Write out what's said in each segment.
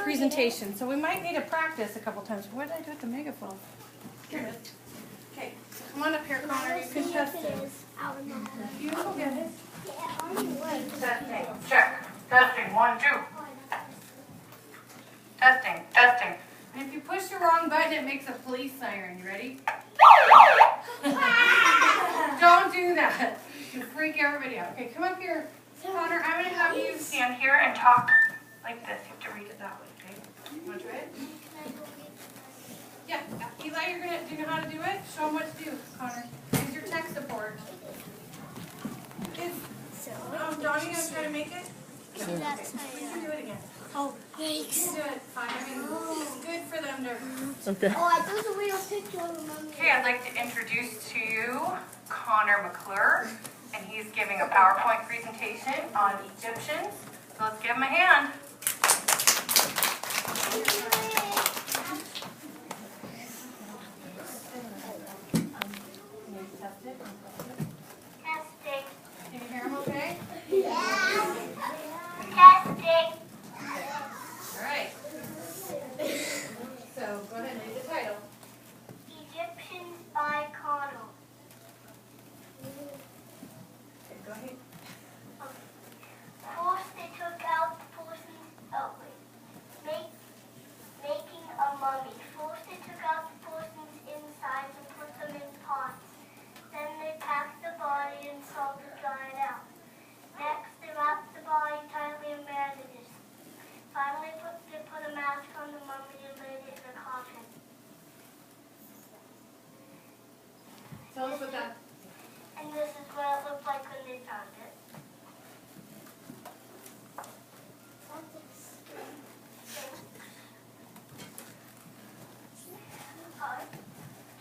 presentation, so we might need to practice a couple times. What did I do with the megaphone? Here it is. Okay, so come on up here, Connor. You can test it. You go get it. Testing. Check. Testing. 1, 2. Testing. Testing. And if you push the wrong button, it makes a police siren. You ready? Don't do that. You freak everybody out. Okay, come up here. Connor, I'm going to have you Stand here and talk like this. You have to read it that way, okay? You want to try it? Yeah. Eli, do you know how to do it? Show them what to do, Connor. Use your tech support. Is Donnie going to try to make it? No. Okay. We can do it again. Oh, thanks. We can do it fine. I mean, it's good for them to... Okay. Oh, I took a real picture of Mommy. Okay, I'd like to introduce to you Connor McClure, and he's giving a PowerPoint presentation on Egyptians. So let's give him a hand. Testing. Can you hear him okay? Yeah. Testing. All right. So go ahead and read the title. Egyptians by Connell. Okay, go ahead. First, they took out the person's making a mummy. First, they took out the person's insides and put them in pots. Then they packed the body and salt to dry it out. Next, they wrapped the body tightly in bandages. Finally, they put a mask on the mummy and laid it in a coffin. Tell us what that... And this is what it looked like when they found it.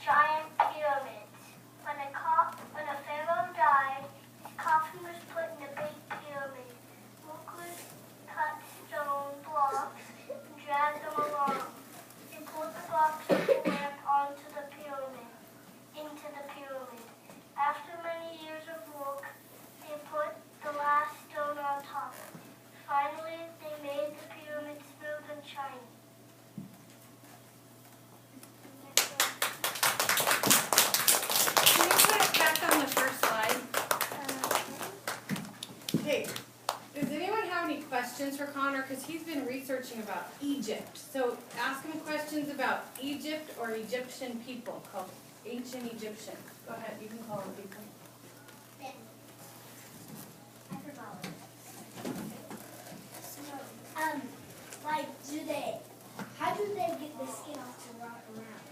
Giant pyramids. When a pharaoh died, his coffin was put in a big pyramid. Workers cut stone blocks and dragged them along. They pulled the blocks of the lamp into the pyramid. After many years of work, they put the last stone on top. Finally, they made the pyramid smooth and shiny. Can you put it back on the first slide? Hey, does anyone have any questions for Connor? Because he's been researching about Egypt. So ask him questions about Egypt or Egyptian people, called ancient Egyptians. Go ahead, you can call them people. How do they get the skin off to wrap around?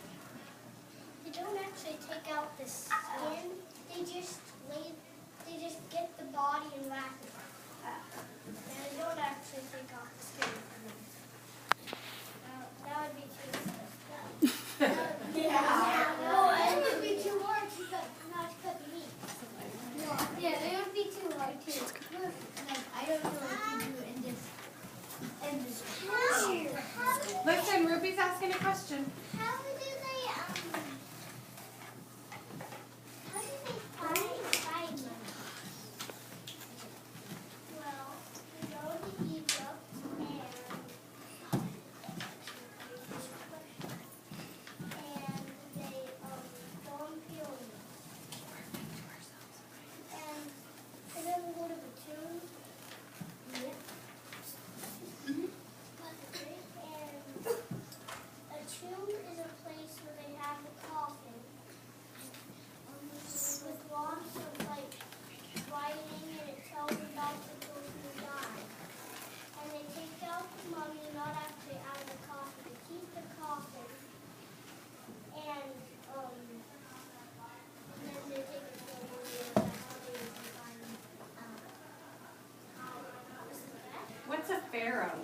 They don't actually take out the skin. They just get the body and wrap it. And they don't actually take off the skin. That would be too yeah. No, it would be too hard not to cut the meat. Yeah, it would be too hard too. I don't know if you do it in this. Listen, Ruby's asking a question. How do they find them? Well, you go to Egypt and they go on pyramids. And then we go to the tomb. Yep. And a tomb is a place where they have the coffin with lots of writing, and it tells about the person who died. And they take out the mummy, not actually out of the coffin, they keep the coffin, and then they take it to the mummy, and that's how they find What's a pharaoh?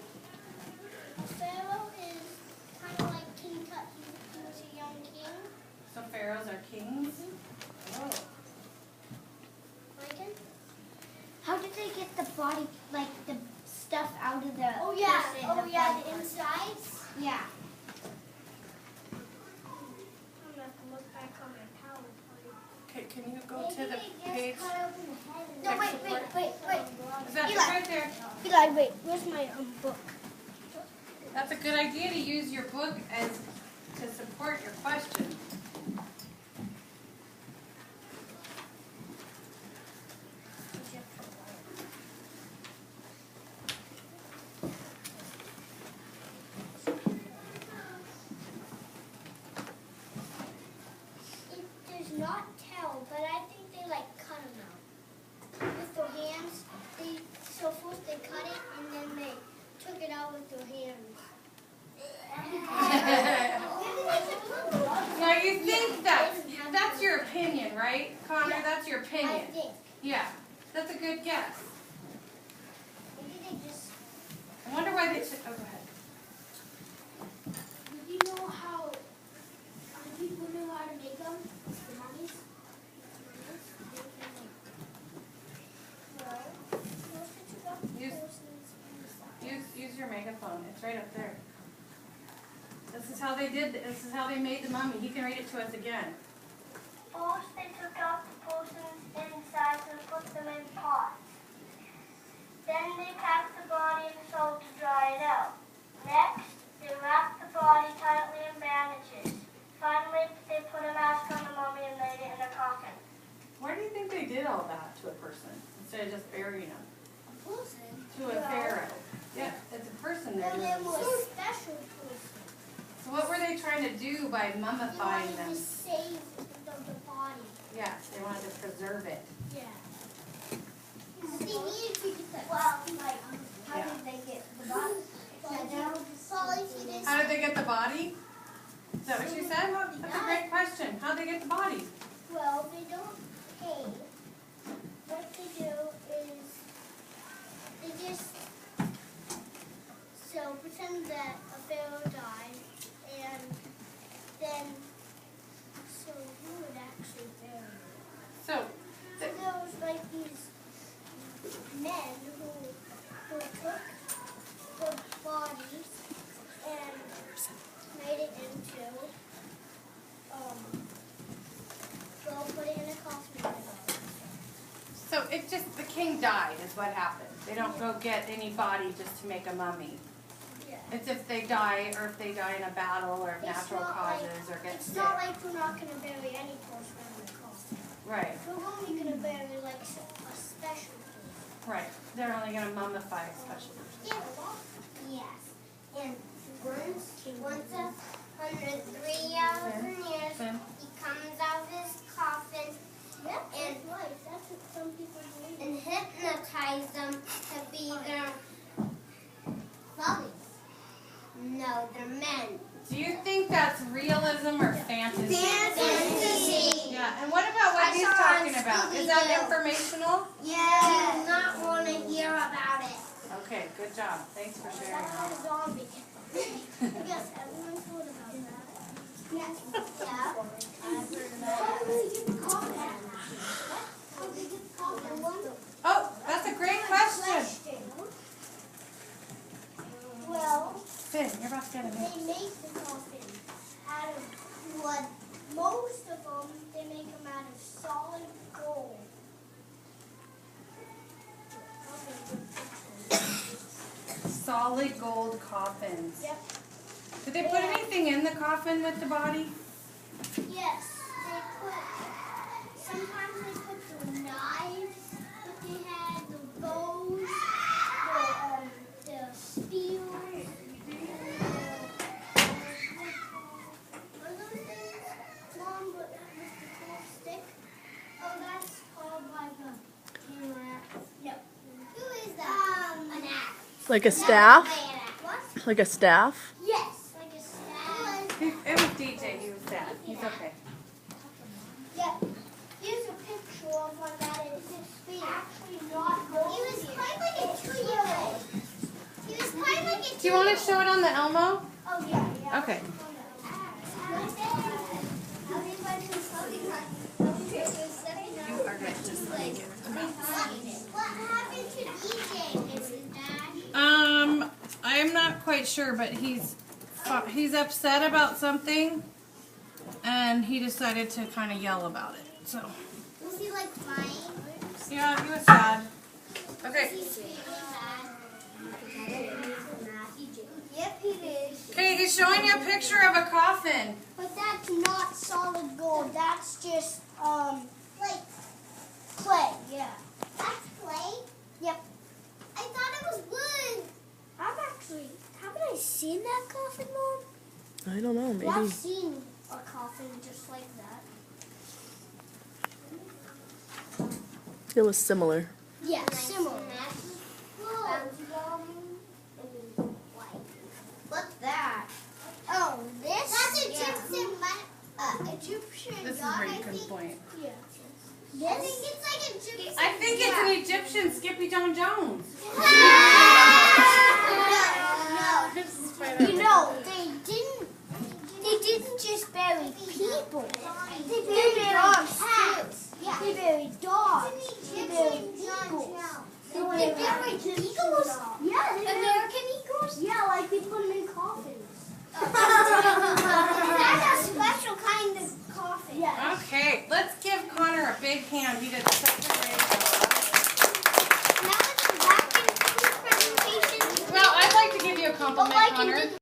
A pharaoh is kind of like King Tut. He was a young king. So pharaohs are kings? Oh. Lincoln? How did they get the body, like the stuff out of the the insides. Yeah. I'm going to look back on my PowerPoint. Okay, can you go to the page? No, Tech wait. support? Is that Eli. right there? Eli, wait. Where's my book? That's a good idea to use your book as to support your question. It does not tell, but I think they like cut them out with their hands. So first they cut it and then they took it out with their hands. Now you think that's your opinion, right, Connor? Yeah. That's your opinion. I think. Yeah, that's a good guess. Maybe they just. I wonder why they took. Oh, go ahead. Do you know how people know how to make them? The mummies? Use your megaphone. It's right up there. This is how they did. This is how they made the mummy. He can read it to us again. First, they took out the person's insides and put them in pots. Then they packed the body in salt to dry it out. Next, they wrapped the body tightly in bandages. Finally, they put a mask on the mummy and laid it in a coffin. Why do you think they did all that to a person instead of just burying them? A person? To a pharaoh. Yeah, it's a person there. Well, they were a special person. So what were they trying to do by They mummifying wanted them? to save the body. Yeah, they wanted to preserve it. Yeah. They needed to get the Well, how did they get the body? How did they get the body? Is that what you said? That's a great question. How did they get the body? Well, they don't pay. What they do is they just pretend that a pharaoh died, and then who would actually bury him? So, There was like these men who took the bodies and made it into put it in a coffin. so it just, the king died is what happened. They don't go get any body just to make a mummy. Yeah. It's if they die, or if they die in a battle, or of It's natural not causes, or get It's sick. not like we're not going to bury any person in the coffin. Right, We're only going to bury like a special person. right. They're only going to mummify a special person. Yes. And once 103,000 years, Then, he comes out of his coffin and that's what some people do. And hypnotize them to be their mummies. No, they're men. do you think that's realism or fantasy? Fantasy. Yeah, and what about what I he's saw talking on about? Is that Scooby-Doo. informational? Yeah. Do not want to hear about it. Okay, good job. Thanks for sharing. That's a zombie. Yes, everyone's heard about that. Yes. Yeah. I've heard about it. Oh, that's a great question. Well, Finn, you're about to get a minute. they make the coffin out of wood. Most of them, they make them out of solid gold. Solid gold coffins. Yep. Did they put anything in the coffin with the body? Yes, they put, sometimes they put the knives that they had, the bows, the spears, what are those things? Mom, but that was the cool stick. Oh, that's called like a hammer. No. Who is that? An axe. Like a staff? What? Like a staff? Yes, like a staff. It was DJ. He was sad. He's okay. Yeah. Here's a picture of one that is actually not gold. He was quite like a 2-year-old. He was quite like a 2-year-old. Do you want to show it on the Elmo? Oh, yeah. Okay. You are good. Just like it. What happened to DJ, Mrs. Dash? I'm not quite sure, but he's upset about something, and he decided to kind of yell about it. So, Was he like crying? yeah, he was sad. Okay. Was he really mad? Yep, it is. Okay, he's showing you a picture of a coffin. But that's not solid gold. That's just clay. Clay, yeah. That's clay? Yep. I thought it was wood. Haven't I seen that coffin, Mom? I don't know, Well, I've maybe. seen a coffin just like that. It was similar. Yeah, similar. What's that? Oh, this? That's Egyptian. Egyptian. This is where you can point. Yeah. This? I think it's like Egyptian. I think it's an Egyptian Skippy John Jones. No. You know, they didn't just bury people. They buried dogs too. Yeah. They buried dogs. They buried eagles. They buried eagles? Yeah. American eagles? Yeah, like they put them in coffins. That's a special kind of coffin. Yeah. Okay, let's give Connor a big hand. He did such a great job. Now it's a vacuum presentation. Well, I'd like to give you a compliment, Oh, I can Connor. do